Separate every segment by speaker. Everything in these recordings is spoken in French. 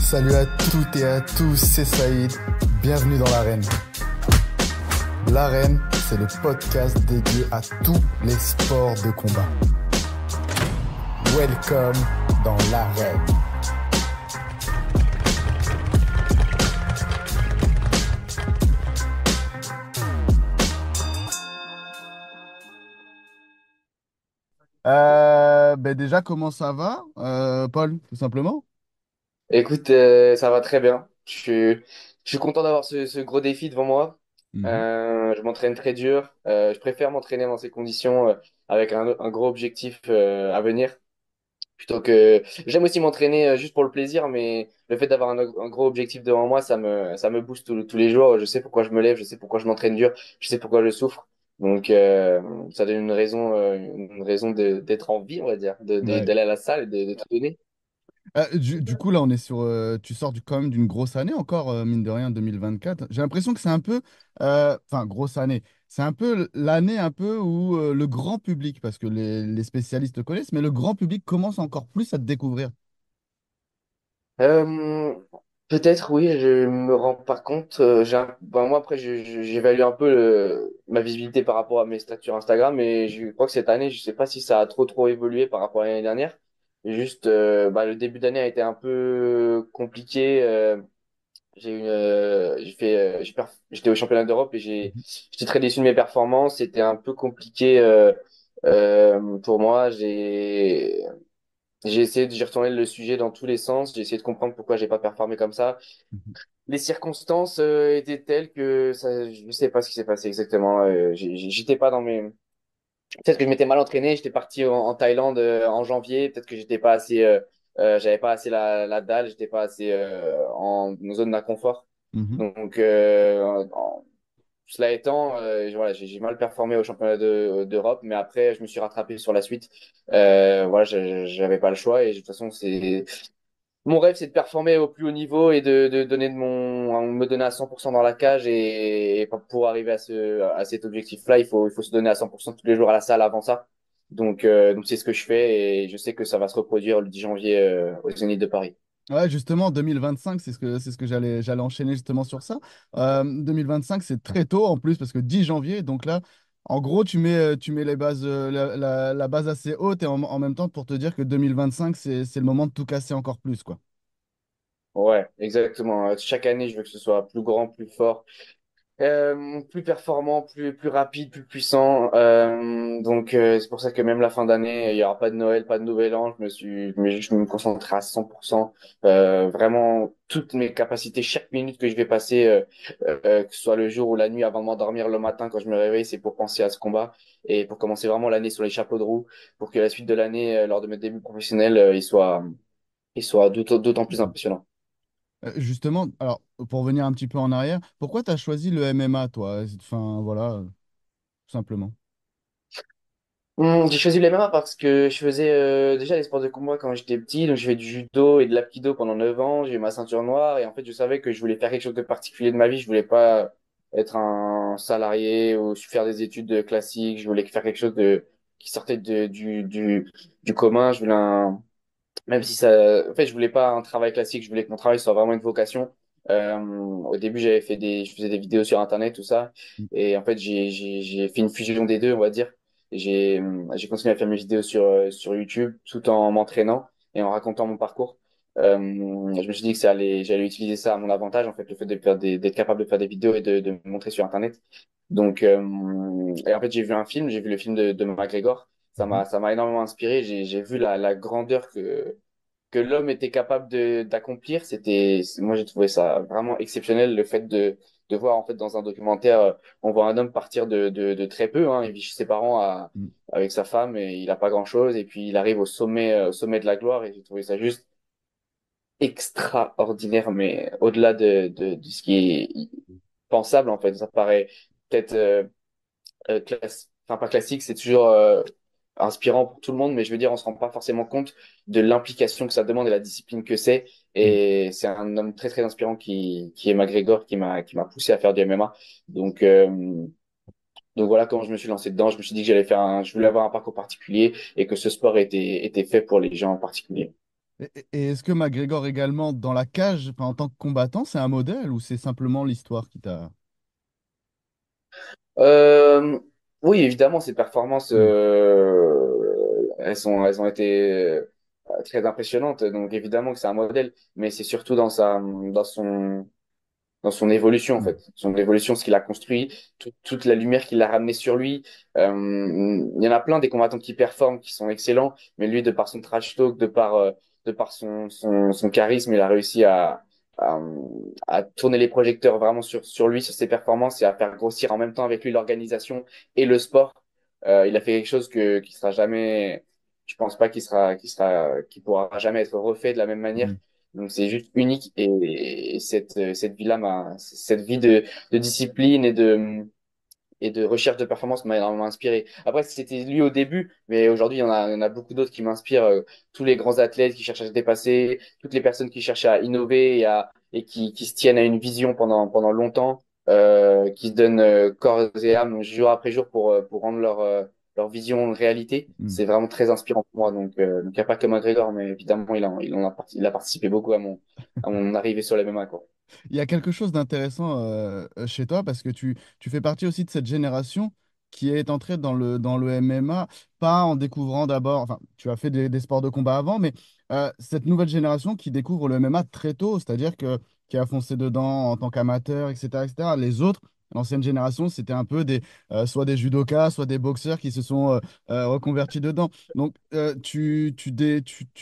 Speaker 1: Salut à toutes et à tous, c'est Saïd. Bienvenue dans l'arène. L'arène, c'est le podcast dédié à tous les sports de combat. Welcome dans l'arène. Déjà, comment ça va, Paul, tout simplement?
Speaker 2: Écoute, ça va très bien. Je suis content d'avoir ce gros défi devant moi.
Speaker 1: Mhm.
Speaker 2: Je m'entraîne très dur. Je préfère m'entraîner dans ces conditions avec un gros objectif à venir. Plutôt que j'aime aussi m'entraîner juste pour le plaisir, mais le fait d'avoir un gros objectif devant moi, ça me booste tous les jours. Je sais pourquoi je me lève, je sais pourquoi je m'entraîne dur, je sais pourquoi je souffre. Donc ça donne une raison d'être en vie, on va dire,
Speaker 1: Ouais.
Speaker 2: d'aller à la salle et de tout donner.
Speaker 1: Du coup, là, on est sur. Tu sors quand même d'une grosse année encore, mine de rien, 2024. J'ai l'impression que c'est un peu. Enfin, grosse année. C'est un peu l'année un peu où le grand public, parce que les spécialistes te connaissent, mais le grand public commence encore plus à te découvrir.
Speaker 2: Euh, Peut-être oui, je me rends pas compte. Moi après, j'évalue un peu ma visibilité par rapport à mes statuts sur Instagram, et je crois que cette année, je sais pas si ça a trop évolué par rapport à l'année dernière. Juste, le début d'année a été un peu compliqué. J'étais au championnat d'Europe et
Speaker 1: Mhm.
Speaker 2: j'étais très déçu de mes performances. C'était un peu compliqué pour moi. J'ai retourné le sujet dans tous les sens. J'ai essayé de comprendre pourquoi j'ai pas performé comme ça.
Speaker 1: Mhm.
Speaker 2: Les circonstances étaient telles que je sais pas ce qui s'est passé exactement. J'étais pas dans mes. Peut-être que je m'étais mal entraîné. J'étais parti en Thaïlande en janvier. Peut-être que j'étais pas assez. J'avais pas assez la dalle. J'étais pas assez en zone d'inconfort.
Speaker 1: Mhm.
Speaker 2: Donc, cela étant, voilà, j'ai mal performé au championnat d'Europe, mais après, je me suis rattrapé sur la suite. Voilà, j'avais pas le choix et de toute façon, c'est mon rêve, c'est de performer au plus haut niveau et de donner me donner à 100% dans la cage et pour arriver à cet objectif-là, il faut se donner à 100% tous les jours à la salle avant ça. Donc c'est ce que je fais et je sais que ça va se reproduire le 10 janvier au Zénith de Paris.
Speaker 1: Ouais, justement, 2025, c'est ce que j'allais enchaîner justement sur ça. 2025, c'est très tôt en plus, parce que 10 janvier, donc là, en gros, tu mets les bases, la base assez haute et en même temps pour te dire que 2025, c'est le moment de tout casser encore plus, quoi.
Speaker 2: Ouais, exactement. Chaque année, je veux que ce soit plus grand, plus fort. Plus performant, plus rapide, plus puissant. C'est pour ça que même la fin d'année, il y aura pas de Noël, pas de Nouvel An. Je me concentrer à 100%. Vraiment toutes mes capacités, chaque minute que je vais passer, que ce soit le jour ou la nuit avant de m'endormir le matin quand je me réveille, c'est pour penser à ce combat et pour commencer vraiment l'année sur les chapeaux de roue, pour que la suite de l'année, lors de mes débuts professionnels, il soit d'autant plus impressionnant.
Speaker 1: Justement, alors, pour revenir un petit peu en arrière, pourquoi tu as choisi le MMA, toi? Enfin, voilà, tout simplement.
Speaker 2: J'ai choisi le MMA parce que je faisais déjà des sports de combat quand j'étais petit. Donc, je fais du judo et de l'apkido pendant 9 ans. J'ai eu ma ceinture noire et en fait, je savais que je voulais faire quelque chose de particulier de ma vie. Je voulais pas être un salarié ou faire des études classiques. Je voulais faire quelque chose qui sortait du commun. Même si ça, en fait, je voulais pas un travail classique. Je voulais que mon travail soit vraiment une vocation. Au début, je faisais des vidéos sur Internet, tout ça. Et en fait, j'ai fait une fusion des deux, on va dire. J'ai continué à faire mes vidéos sur YouTube tout en m'entraînant et en racontant mon parcours. Je me suis dit que j'allais utiliser ça à mon avantage, en fait, le fait d'être capable de faire des vidéos et de me montrer sur Internet. Et en fait, j'ai vu le film de McGregor.
Speaker 1: Mhm.
Speaker 2: Ça m'a énormément inspiré. J'ai vu la grandeur que l'homme était capable d'accomplir. Moi, j'ai trouvé ça vraiment exceptionnel, le fait de voir, en fait, dans un documentaire, on voit un homme partir de très peu, hein. Il vit chez ses parents
Speaker 1: Mhm.
Speaker 2: avec sa femme et il a pas grand-chose. Et puis, il arrive au sommet de la gloire et j'ai trouvé ça juste extraordinaire, mais au-delà de ce qui est pensable, en fait. Ça paraît peut-être, enfin, pas classique, c'est toujours, inspirant pour tout le monde, mais je veux dire, on se rend pas forcément compte de l'implication que ça demande et la discipline que c'est.
Speaker 1: Mhm.
Speaker 2: Et c'est un homme très très inspirant qui est McGregor, qui m'a poussé à faire du MMA. Donc donc voilà comment je me suis lancé dedans. Je me suis dit que je voulais avoir un parcours particulier et que ce sport était fait pour les gens en particulier.
Speaker 1: Et est-ce que McGregor également, dans la cage, enfin, en tant que combattant, c'est un modèle ou c'est simplement l'histoire qui t'a...
Speaker 2: Euh, oui, évidemment, ces performances,
Speaker 1: Hmm.
Speaker 2: elles ont été très impressionnantes. Donc évidemment que c'est un modèle, mais c'est surtout dans son évolution en
Speaker 1: Hmm.
Speaker 2: fait, son évolution, ce qu'il a construit, toute la lumière qu'il a ramenée sur lui. Il y en a plein des combattants qui performent, qui sont excellents, mais lui, de par son trash talk, de par son charisme, il a réussi à, à tourner les projecteurs vraiment sur lui, sur ses performances et à faire grossir en même temps avec lui l'organisation et le sport. Il a fait quelque chose qui sera jamais, je pense pas qu'il pourra jamais être refait de la même manière.
Speaker 1: Hmm.
Speaker 2: Donc c'est juste unique et cette vie-là cette vie de discipline et de recherche de performance m'a énormément inspiré. Après, c'était lui au début, mais aujourd'hui, il y en a beaucoup d'autres qui m'inspirent. Tous les grands athlètes qui cherchent à se dépasser, toutes les personnes qui cherchent à innover et qui se tiennent à une vision pendant longtemps, qui se donnent corps et âme jour après jour pour rendre leur vision réalité.
Speaker 1: Hmm.
Speaker 2: C'est vraiment très inspirant pour moi. Donc il n'y a pas que McGregor, mais évidemment, il a participé beaucoup à mon arrivée sur la MMA, quoi.
Speaker 1: Il y a quelque chose d'intéressant chez toi parce que tu fais partie aussi de cette génération qui est entrée dans le MMA, pas en découvrant d'abord, enfin, tu as fait des sports de combat avant, mais cette nouvelle génération qui découvre le MMA très tôt, c'est-à-dire qui a foncé dedans en tant qu'amateur, etc., etc. Les autres, l'ancienne génération, c'était un peu soit des judokas, soit des boxeurs qui se sont reconvertis dedans. Donc, tu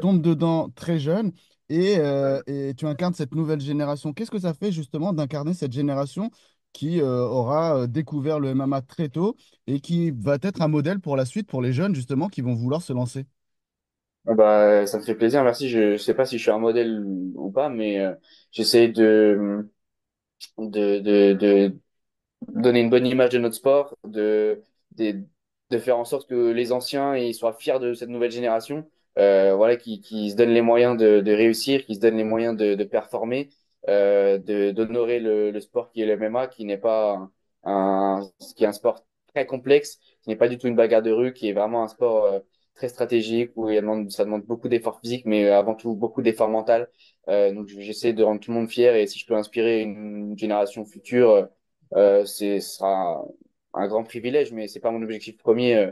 Speaker 1: tombes dedans très jeune et tu incarnes cette nouvelle génération. Qu'est-ce que ça fait justement d'incarner cette génération qui aura découvert le MMA très tôt et qui va être un modèle pour la suite pour les jeunes justement qui vont vouloir se lancer?
Speaker 2: Ah bah, ça me fait plaisir, merci. Je sais pas si je suis un modèle ou pas, mais j'essaie de donner une bonne image de notre sport, de faire en sorte que les anciens ils soient fiers de cette nouvelle génération, voilà, qui se donnent les moyens de réussir, qui se donnent les moyens de performer, d'honorer le sport qui est le MMA, qui n'est pas qui est un sport très complexe, qui n'est pas du tout une bagarre de rue, qui est vraiment un sport très stratégique où ça demande beaucoup d'efforts physiques, mais avant tout beaucoup d'efforts mentaux. Donc j'essaie de rendre tout le monde fier et si je peux inspirer une génération future. Ce sera un grand privilège, mais c'est pas mon objectif premier.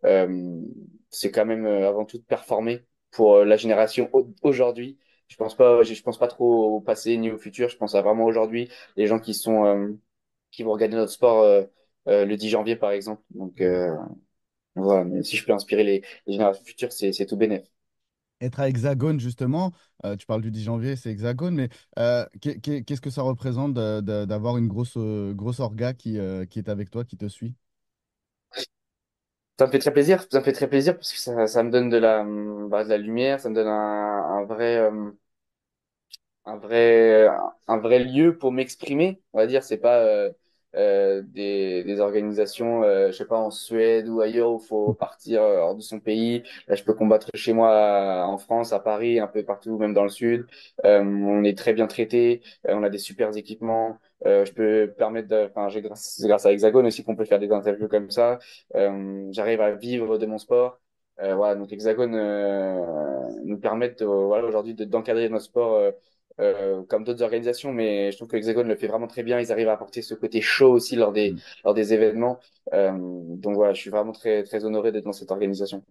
Speaker 2: Euh, c'est quand même avant tout de performer pour la génération aujourd'hui. Je pense pas trop au passé ni au futur. Je pense à vraiment aujourd'hui, les gens qui vont regarder notre sport le 10 janvier par exemple. Voilà. Mais si je peux inspirer les générations futures, c'est tout bénef.
Speaker 1: Être à Hexagone justement, tu parles du 10 janvier, c'est Hexagone, mais qu'est-ce que ça représente d'avoir une grosse orga qui est avec toi, qui te suit?
Speaker 2: Ça me fait très plaisir. Ça me fait très plaisir parce que ça me donne de la lumière, ça me donne un vrai, un vrai lieu pour m'exprimer. On va dire, c'est pas des organisations, je sais pas, en Suède ou ailleurs où il faut partir hors de son pays. Là, je peux combattre chez moi en France, à Paris, un peu partout, même dans le sud. On est très bien traité, on a des super équipements. Je peux permettre enfin, c'est grâce à Hexagone aussi qu'on peut faire des interviews comme ça. J'arrive à vivre de mon sport. Voilà, donc Hexagone nous permettent voilà, aujourd'hui d'encadrer notre sport comme d'autres organisations, mais je trouve que Hexagone le fait vraiment très bien. Ils arrivent à apporter ce côté chaud aussi lors des événements. Donc voilà, je suis vraiment très honoré d'être dans cette organisation.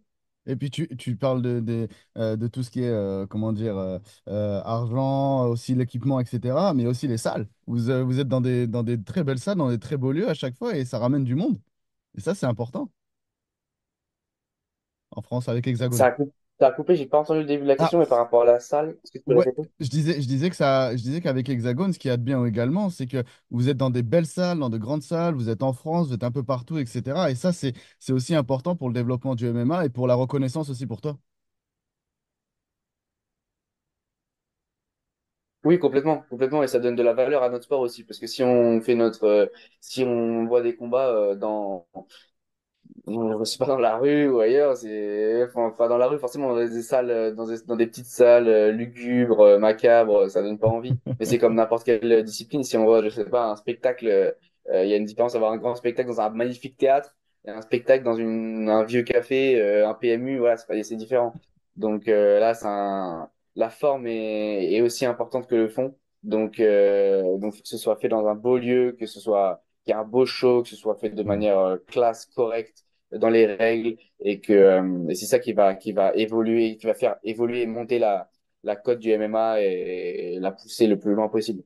Speaker 1: Et puis tu parles de tout ce qui est, comment dire, argent, aussi l'équipement, etc., mais aussi les salles. Vous êtes dans des très belles salles, dans des très beaux lieux à chaque fois, et ça ramène du monde. Et ça, c'est important en France avec Hexagone.
Speaker 2: Ça a coupé, j'ai pas entendu le début de la
Speaker 1: Ah,
Speaker 2: question, mais par rapport à la salle, est-ce que tu peux
Speaker 1: ouais,
Speaker 2: répéter?
Speaker 1: je disais je disais qu'avec Hexagone, ce qu'il y a de bien également, c'est que vous êtes dans des belles salles, dans de grandes salles, vous êtes en France, vous êtes un peu partout, etc. Et ça, c'est aussi important pour le développement du MMA et pour la reconnaissance aussi pour toi.
Speaker 2: Oui, complètement, complètement, et ça donne de la valeur à notre sport aussi, parce que si on voit des combats c'est pas dans la rue ou ailleurs, enfin, dans la rue, forcément, dans des salles, dans des petites salles lugubres, macabres, ça donne pas envie. Mais c'est comme n'importe quelle discipline. Si on voit, je sais pas, un spectacle, il y a une différence d'avoir un grand spectacle dans un magnifique théâtre et un spectacle dans un vieux café, un PMU, voilà, c'est différent. Donc là, la forme est aussi importante que le fond. Donc faut que ce soit fait dans un beau lieu, que ce soit qu'il y ait un beau show, que ce soit fait de
Speaker 1: Mm.
Speaker 2: manière classe, correcte, dans les règles, et c'est ça qui va évoluer, qui va faire évoluer et monter la cote du MMA et la pousser le plus loin possible.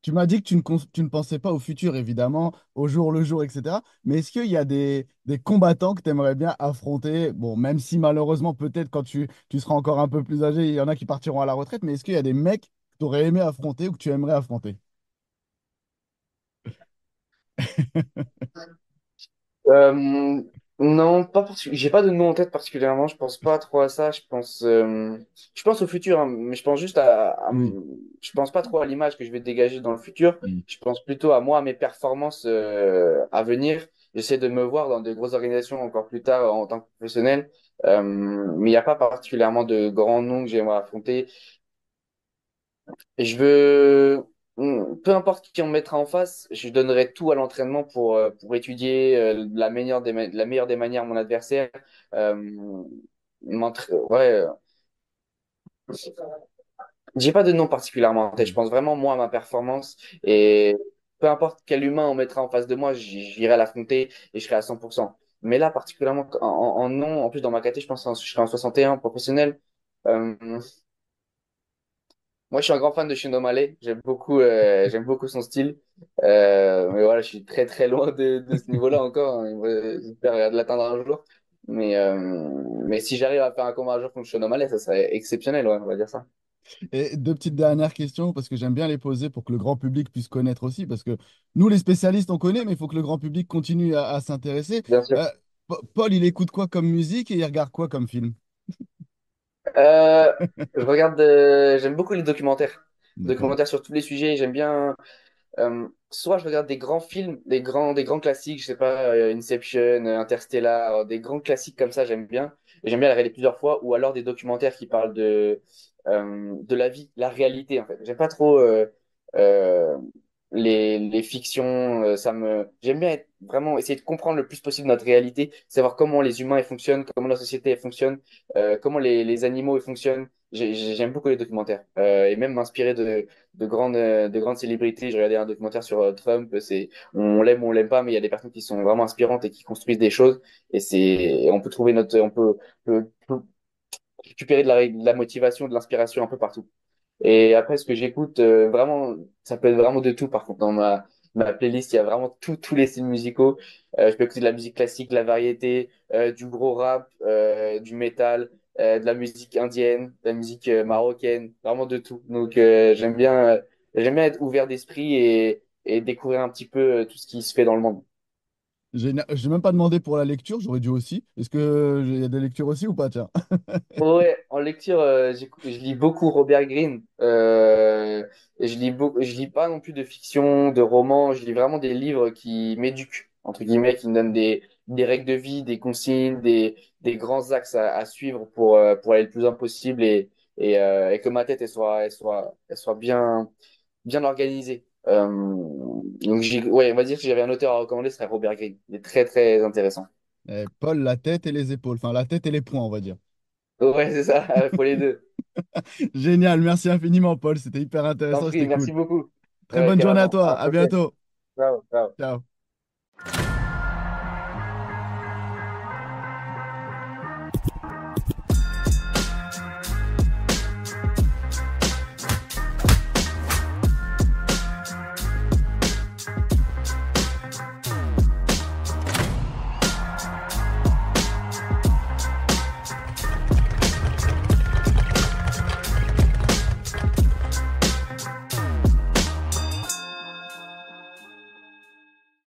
Speaker 1: Tu m'as dit que tu ne pensais pas au futur, évidemment, au jour le jour, etc. Mais est-ce qu'il y a des combattants que tu aimerais bien affronter? Bon, même si malheureusement, peut-être quand tu seras encore un peu plus âgé, il y en a qui partiront à la retraite, mais est-ce qu'il y a des mecs que tu aurais aimé affronter ou que tu aimerais affronter?
Speaker 2: Euh, non, j'ai pas de nom en tête particulièrement. Je pense pas trop à ça. Je pense au futur, hein, mais je pense juste
Speaker 1: Oui.
Speaker 2: je pense pas trop à l'image que je vais dégager dans le futur.
Speaker 1: Mm.
Speaker 2: Je pense plutôt à moi, à mes performances à venir. J'essaie de me voir dans de grosses organisations encore plus tard en tant que professionnel. Mais il n'y a pas particulièrement de grands noms que j'aimerais affronter. Et peu importe qui on me mettra en face, je donnerai tout à l'entraînement pour étudier de la meilleure des manières mon adversaire. Euh, ouais, j'ai pas de nom particulièrement en tête. Je
Speaker 1: Mm.
Speaker 2: pense vraiment moi à ma performance et peu importe quel humain on mettra en face de moi, j'irai l'affronter et je serai à 100%. Mais là, particulièrement en nom, en plus dans ma catégorie, je pense que je serai en 61 professionnel. Euh, Moi, je suis un grand fan de Shin O'Malley. J'aime beaucoup son style. Mais voilà, je suis très très loin de ce niveau-là encore, hein. J'espère l'atteindre un jour. Mais si j'arrive à faire un combat un jour contre Sean O'Malley, ça serait exceptionnel, ouais, on va dire ça.
Speaker 1: Et deux petites dernières questions, parce que j'aime bien les poser pour que le grand public puisse connaître aussi, parce que nous, les spécialistes, on connaît, mais il faut que le grand public continue à s'intéresser.
Speaker 2: Bien sûr.
Speaker 1: Euh, Paul, il écoute quoi comme musique et il regarde quoi comme film?
Speaker 2: Euh, j'aime beaucoup les documentaires.
Speaker 1: D'accord.
Speaker 2: Documentaires sur tous les sujets. J'aime bien. Soit je regarde des grands films, des grands classiques, je sais pas, Inception, Interstellar, des grands classiques comme ça, j'aime bien. Et j'aime bien les regarder plusieurs fois, ou alors des documentaires qui parlent de la vie, la réalité en fait. J'aime pas trop euh, les fictions, j'aime bien vraiment essayer de comprendre le plus possible notre réalité, savoir comment les humains ils fonctionnent, comment la société elle fonctionne, comment les animaux ils fonctionnent. J'aime beaucoup les documentaires et même m'inspirer de grandes célébrités. J'ai regardé un documentaire sur Trump. On l'aime ou on l'aime pas, mais il y a des personnes qui sont vraiment inspirantes et qui construisent des choses. On peut peut récupérer de la motivation, de l'inspiration un peu partout. Et après, ce que j'écoute, vraiment, ça peut être vraiment de tout. Par contre, dans ma playlist, il y a vraiment tous les styles musicaux. Je peux écouter de la musique classique, de la variété, du gros rap, du métal, de la musique indienne, de la musique marocaine, vraiment de tout. Donc, j'aime bien être ouvert d'esprit et découvrir un petit peu tout ce qui se fait dans le monde.
Speaker 1: J'ai même pas demandé pour la lecture, j'aurais dû aussi. Est-ce que il y a des lectures aussi ou pas, tiens?
Speaker 2: Ouais, en lecture, je lis beaucoup Robert Greene. Et je lis pas non plus de fiction, de romans. Je lis vraiment des livres qui m'éduquent, entre guillemets, qui me donnent des règles de vie, des consignes, des grands axes à suivre pour aller le plus loin possible et que ma tête elle soit bien organisée. Ouais, on va dire que j'avais un auteur à recommander, ce serait Robert Greene. Il est très très intéressant.
Speaker 1: Paul, la tête et les épaules, enfin la tête et les poings, on va dire.
Speaker 2: Ouais, c'est ça, il faut les deux.
Speaker 1: Génial, merci infiniment, Paul, c'était hyper
Speaker 2: T'en
Speaker 1: intéressant,
Speaker 2: prie,
Speaker 1: c'était cool.
Speaker 2: merci beaucoup.
Speaker 1: Très bonne journée à
Speaker 2: Carrément. À
Speaker 1: toi,
Speaker 2: la
Speaker 1: à
Speaker 2: prochaine.
Speaker 1: bientôt.
Speaker 2: Ciao, ciao.
Speaker 1: Ciao.